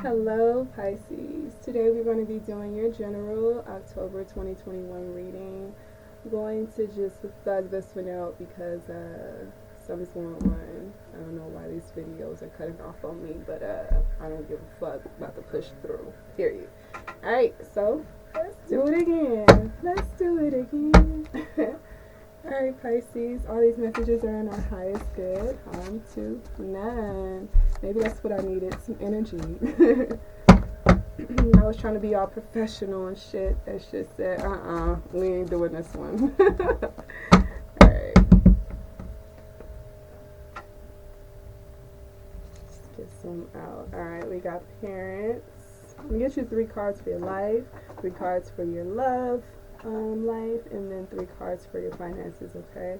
Hello, Pisces. Today we're going to be doing your general October 2021 reading. I'm going to just thug this one out because something's going on. I don't know why these videos are cutting off on me, but I don't give a fuck. About to push through. Period. Alright, so let's do it again. Let's do it again. Alright, Pisces, all these messages are in our highest good. Harm to none. Maybe that's what I needed, some energy. I was trying to be all professional and shit. That shit said, we ain't doing this one. Alright. Let's get some out. Alright, we got parents. I'm going to get you 3 cards for your life, 3 cards for your love life, and then 3 cards for your finances, okay?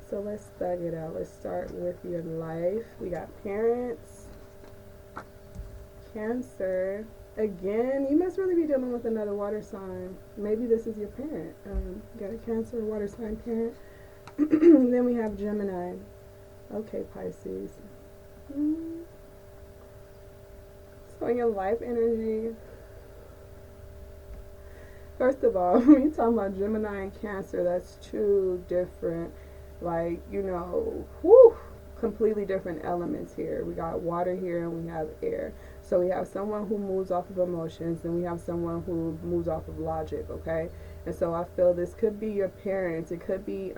So let's thug it out. Let's start with your life. We got parents, Cancer. Again, you must really be dealing with another water sign. Maybe this is your parent. You got a Cancer water sign parent. Then we have Gemini. Okay, Pisces. So in your life energy, first of all, when you're talking about Gemini and Cancer, that's 2 different, like, completely different elements here. We got water here and we have air. So we have someone who moves off of emotions and we have someone who moves off of logic, okay? And so I feel this could be your parents. It could be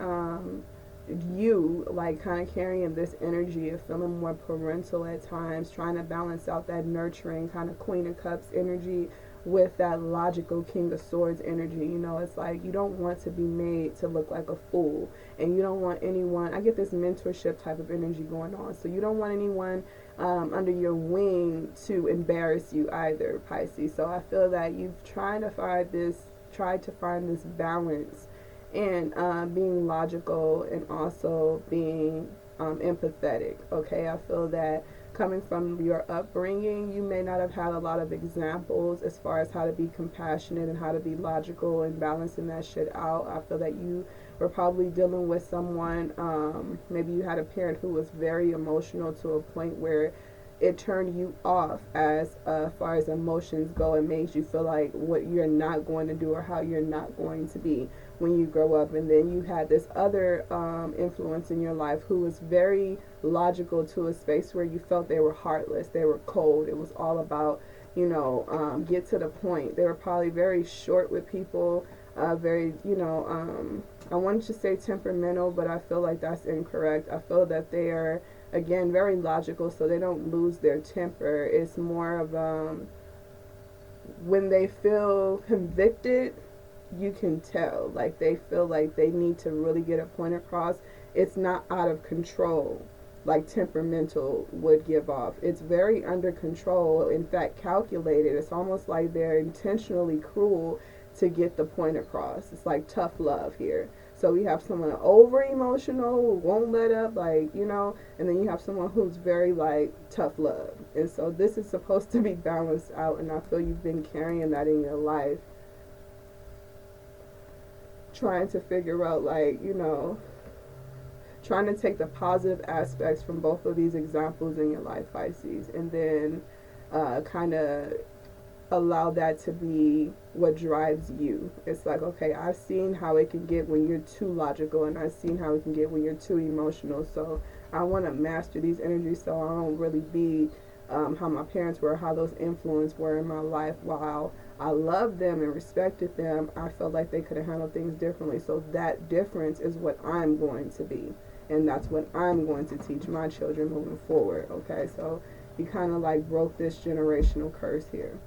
you, like, kind of carrying this energy of feeling more parental at times, trying to balance out that nurturing kind of Queen of Cups energy with that logical King of Swords energy. You know, it's like you don't want to be made to look like a fool, and you don't want anyone, I get this mentorship type of energy going on, so you don't want anyone under your wing to embarrass you either, Pisces. So I feel that you've tried to find this balance and being logical and also being empathetic, okay? I feel that coming from your upbringing, you may not have had a lot of examples as far as how to be compassionate and how to be logical and balancing that shit out. I feel that you were probably dealing with someone, maybe you had a parent who was very emotional to a point where it turned you off as far as emotions go and made you feel like what you're not going to do or how you're not going to be when you grow up. And then you had this other influence in your life who was very logical to a space where you felt they were heartless, they were cold. It was all about, get to the point. They were probably very short with people, very, I wanted to say temperamental, but I feel like that's incorrect. I feel that they are, again, very logical, so they don't lose their temper. It's more of when they feel convicted, you can tell, like, they feel like they need to really get a point across. It's not out of control like temperamental would give off. It's very under control, in fact calculated. It's almost like they're intentionally cruel to get the point across. It's like tough love here. So we have someone over emotional who won't let up, like, and then you have someone who's very, like, tough love. And so this is supposed to be balanced out, and I feel you've been carrying that in your life, trying to figure out, like, trying to take the positive aspects from both of these examples in your life, Pisces, and then kind of allow that to be what drives you. It's like, okay, I've seen how it can get when you're too logical, and I've seen how it can get when you're too emotional, so I want to master these energies so I don't really be how my parents were, how those influences were in my life. While I loved them and respected them, I felt like they could have handled things differently. So that difference is what I'm going to be, and that's what I'm going to teach my children moving forward, okay? So you kind of like broke this generational curse here.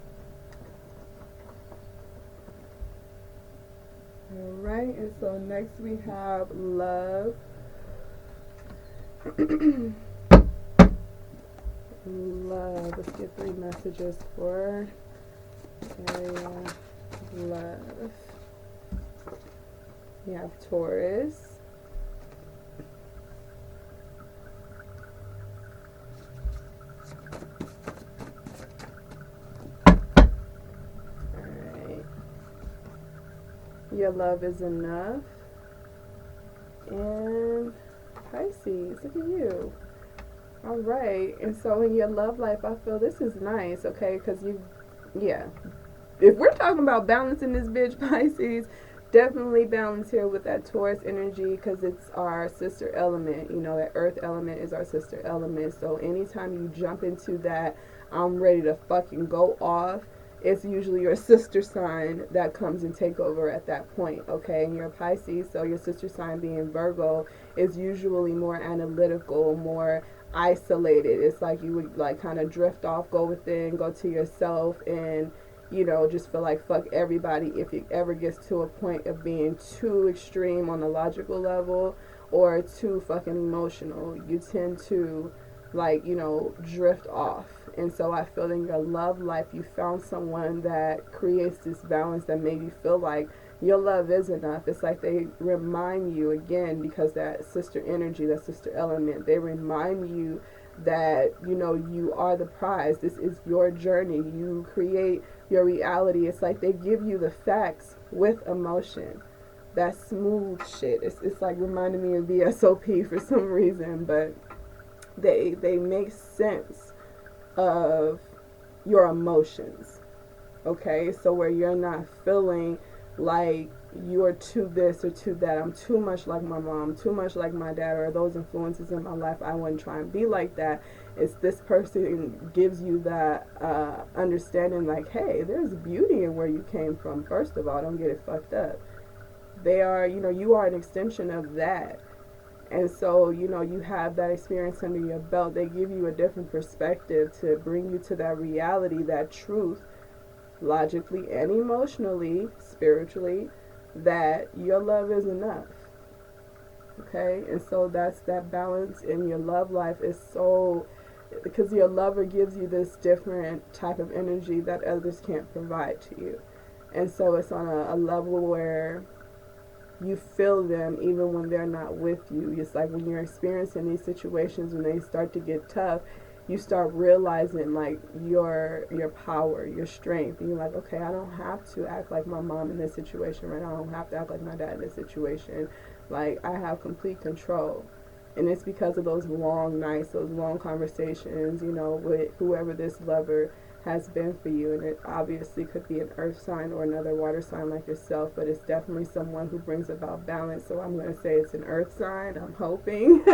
Alright, and so next we have love. Love. Let's get 3 messages for area love. We have Taurus. Alright. Your love is enough. And Pisces, look at you. All right. And so in your love life, I feel this is nice, okay? Because yeah. If we're talking about balancing this bitch, Pisces, definitely balance here with that Taurus energy because it's our sister element. You know, that earth element is our sister element. So anytime you jump into that, I'm ready to fucking go off, it's usually your sister sign that comes and take over at that point, okay? And you're a Pisces, so your sister sign being Virgo is usually more analytical, more isolated. It's like you would like kind of drift off, go within, go to yourself, and just feel like fuck everybody if it ever gets to a point of being too extreme on the logical level or too fucking emotional. You tend to like, drift off. And so I feel in your love life, you found someone that creates this balance that made you feel like your love is enough. It's like they remind you again, because that sister energy, that sister element, they remind you that, you are the prize. This is your journey. You create your reality. It's like they give you the facts with emotion. That smooth shit. It's like reminding me of VSOP for some reason, but they make sense of your emotions. Okay, so where you're not feeling like you're to this or to that. I'm too much like my mom, too much like my dad, or those influences in my life. I wouldn't try and be like that. It's this person gives you that understanding, like, hey, there's beauty in where you came from. First of all, don't get it fucked up. They are, you are an extension of that. And so, you have that experience under your belt. They give you a different perspective to bring you to that reality, that truth, logically and emotionally, spiritually, that your love is enough. Okay? And so that's that balance in your love life is so, because your lover gives you this different type of energy that others can't provide to you. And so it's on a level where you feel them even when they're not with you. It's like when you're experiencing these situations, when they start to get tough, you start realizing like your power, your strength. And you're like, okay, I don't have to act like my mom in this situation right now. I don't have to act like my dad in this situation. Like, I have complete control. And it's because of those long nights, those long conversations, with whoever this lover has been for you. And it obviously could be an earth sign or another water sign like yourself, but it's definitely someone who brings about balance. So I'm going to say it's an earth sign, I'm hoping,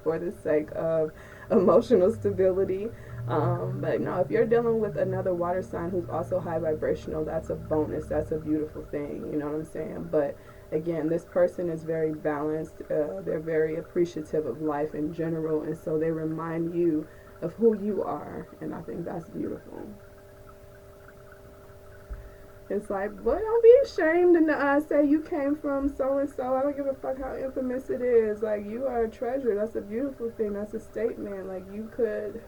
for the sake of emotional stability. But no, if you're dealing with another water sign who's also high vibrational, that's a bonus. That's a beautiful thing. You know what I'm saying? But again, this person is very balanced. They're very appreciative of life in general. And so they remind you of who you are. And I think that's beautiful. It's like, boy, don't be ashamed and say you came from so and so. I don't give a fuck how infamous it is. Like, you are a treasure. That's a beautiful thing. That's a statement. Like, you could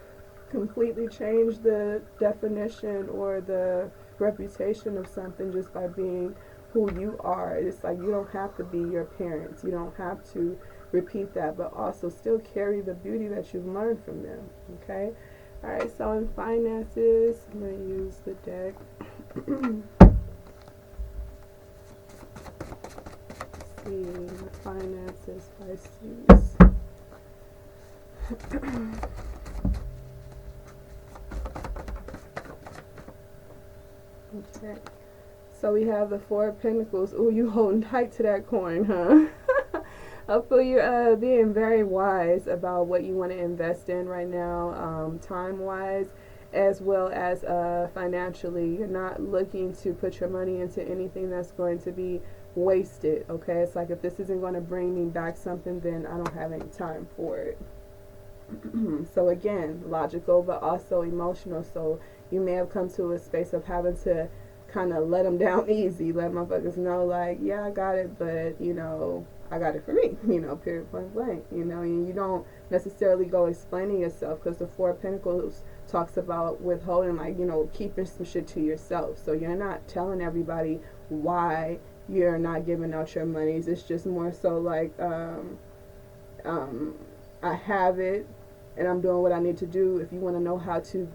completely change the definition or the reputation of something just by being who you are. It's like you don't have to be your parents. You don't have to repeat that, but also still carry the beauty that you've learned from them. Okay? All right, so in finances, I'm going to use the deck. See, finances, Pisces. Okay. So we have the Four of Pentacles. Ooh, you holding tight to that coin, huh? I feel you being very wise about what you want to invest in right now, time-wise, as well as financially. You're not looking to put your money into anything that's going to be wasted, okay? It's like, if this isn't going to bring me back something, then I don't have any time for it. So again, logical, but also emotional. So you may have come to a space of having to kind of let them down easy, let motherfuckers know, like, yeah, I got it, but, I got it for me, period, point blank, and you don't necessarily go explaining yourself, because the Four of Pentacles talks about withholding, like, keeping some shit to yourself. So you're not telling everybody why you're not giving out your monies. It's just more so like, I have it, and I'm doing what I need to do. If you want to know how to,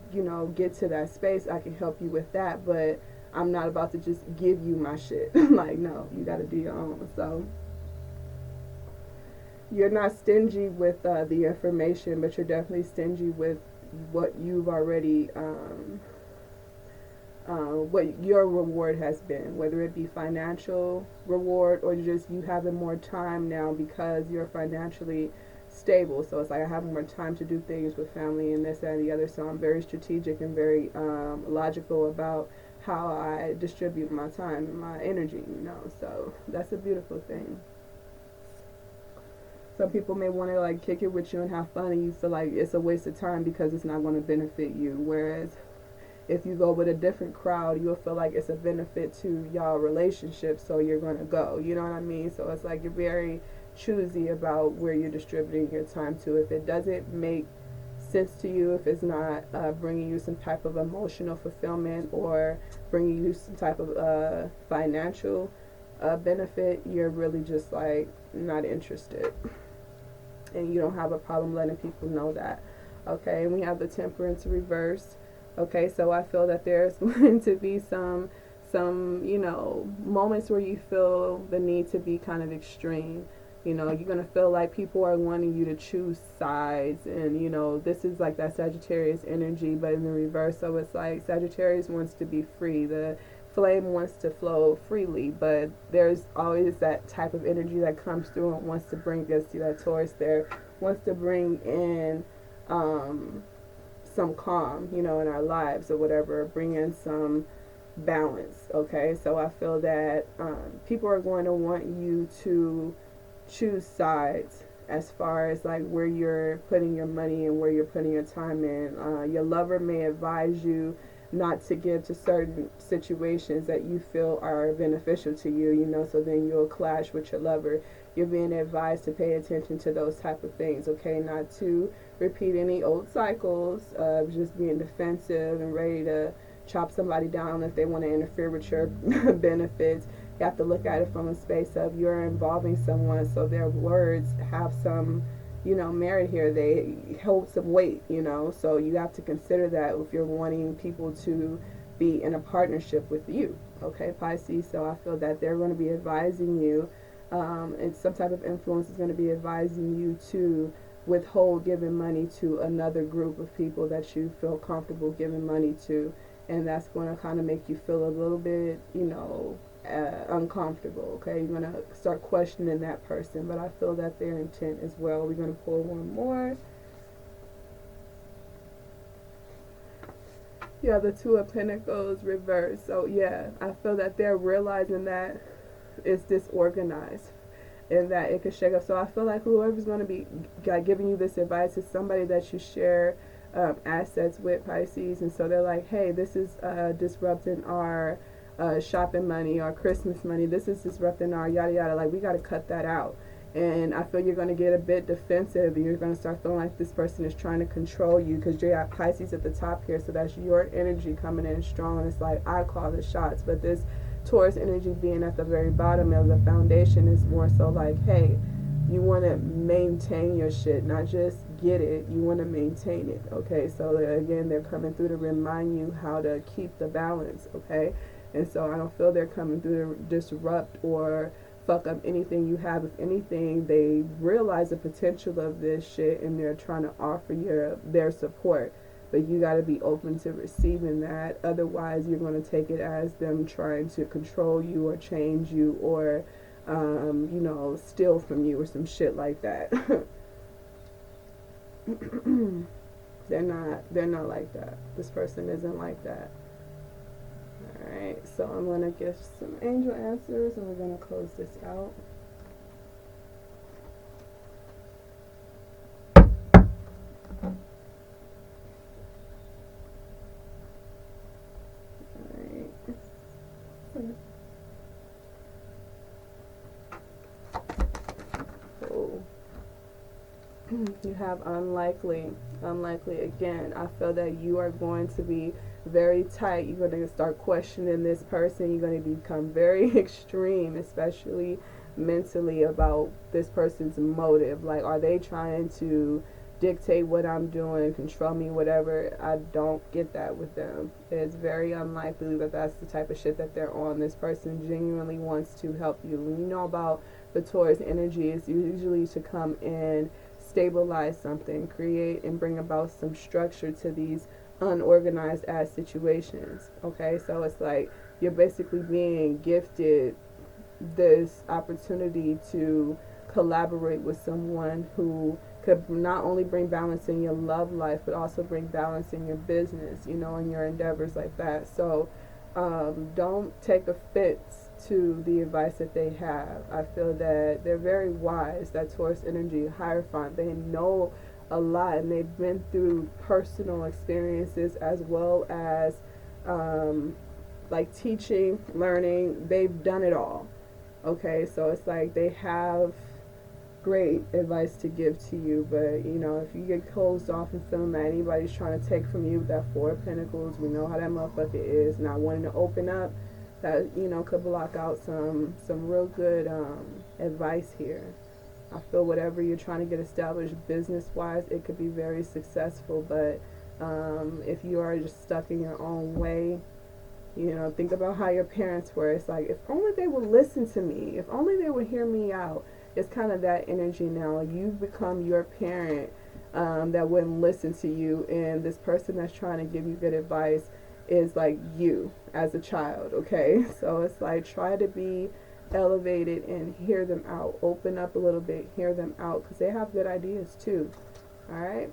get to that space, I can help you with that, but I'm not about to just give you my shit. Like, no, you got to do your own. So you're not stingy with the information, but you're definitely stingy with what you've already what your reward has been, whether it be financial reward or just you having more time now because you're financially stable. So it's like I have more time to do things with family and this and the other. So I'm very strategic and very logical about how I distribute my time and my energy, you know. So that's a beautiful thing. Some people may want to like kick it with you and have fun, and you feel like it's a waste of time because it's not going to benefit you. Whereas if you go with a different crowd, you'll feel like it's a benefit to y'all relationship, so you're going to go. You know what I mean? So it's like you're very choosy about where you're distributing your time to. If it doesn't make sense to you, if it's not bringing you some type of emotional fulfillment or bringing you some type of financial benefit, you're really just like not interested. And you don't have a problem letting people know that. Okay, and we have the Temperance reverse. Okay, so I feel that there's going to be some you know, moments where you feel the need to be kind of extreme. You know, you're going to feel like people are wanting you to choose sides, and you know, this is like that Sagittarius energy, but in the reverse. So it's like Sagittarius wants to be free. The flame wants to flow freely, but there's always that type of energy that comes through and wants to bring us to that Taurus there, wants to bring in some calm, you know, in our lives or whatever, bring in some balance. Okay, so I feel that people are going to want you to choose sides as far as like where you're putting your money and where you're putting your time in. Your lover may advise you not to give to certain situations that you feel are beneficial to you, you know, so then you'll clash with your lover. You're being advised to pay attention to those type of things, okay, not to repeat any old cycles of just being defensive and ready to chop somebody down if they want to interfere with your benefits. You have to look at it from a space of you're involving someone, so their words have some, you know, merit here. They hold some weight, you know, so you have to consider that if you're wanting people to be in a partnership with you, okay, Pisces. So I feel that they're going to be advising you, and some type of influence is going to be advising you to withhold giving money to another group of people that you feel comfortable giving money to, and that's going to kind of make you feel a little bit, you know, uncomfortable. Okay, you're going to start questioning that person, but I feel that their intent as well. We're going to pull one more. Yeah, the Two of Pentacles reverse. So yeah, I feel that they're realizing that it's disorganized and that it could shake up. So I feel like whoever's going to be giving you this advice is somebody that you share assets with, Pisces, and so they're like, hey, this is disrupting our shopping money, our Christmas money. This is disrupting our yada yada. Like, we got to cut that out. And I feel you're going to get a bit defensive. You're going to start feeling like this person is trying to control you because you got Pisces at the top here. So that's your energy coming in strong. And it's like, I call the shots. But this Taurus energy being at the very bottom of the foundation is more so like, hey, you want to maintain your shit, not just get it. You want to maintain it, okay? So again, they're coming through to remind you how to keep the balance, okay? And so I don't feel they're coming through to disrupt or fuck up anything you have. If anything, they realize the potential of this shit and they're trying to offer you their support. But you got to be open to receiving that. Otherwise, you're going to take it as them trying to control you or change you or, you know, steal from you or some shit like that. They're not like that. This person isn't like that. Alright, so I'm going to give some angel answers and we're going to close this out. You have unlikely again. I feel that you are going to be very tight. You're going to start questioning this person. You're going to become very extreme, especially mentally, about this person's motive. Like, are they trying to dictate what I'm doing, control me, whatever. I don't get that with them. It's very unlikely that that's the type of shit that they're on. This person genuinely wants to help you. When you know about the Taurus energy, it's usually to come in, stabilize something, create and bring about some structure to these unorganized ass situations. Okay, so it's like you're basically being gifted this opportunity to collaborate with someone who could not only bring balance in your love life but also bring balance in your business, you know, in your endeavors like that. So don't take offense to the advice that they have. I feel that they're very wise, that Taurus energy hierophant. They know a lot and they've been through personal experiences as well as like teaching, learning. They've done it all. Okay, so it's like they have great advice to give to you, but you know, if you get closed off and feeling that anybody's trying to take from you that Four of Pentacles, we know how that motherfucker is, not wanting to open up, that, you know, could block out some real good advice here. I feel whatever you're trying to get established business wise, it could be very successful, but if you are just stuck in your own way, you know, think about how your parents were. It's like, if only they would listen to me, if only they would hear me out. It's kind of that energy now. You've become your parent that wouldn't listen to you, and this person that's trying to give you good advice is like you as a child, okay? So it's like, try to be elevated and hear them out. Open up a little bit, hear them out, because they have good ideas too. All right?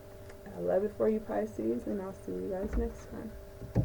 I love it for you, Pisces, and I'll see you guys next time.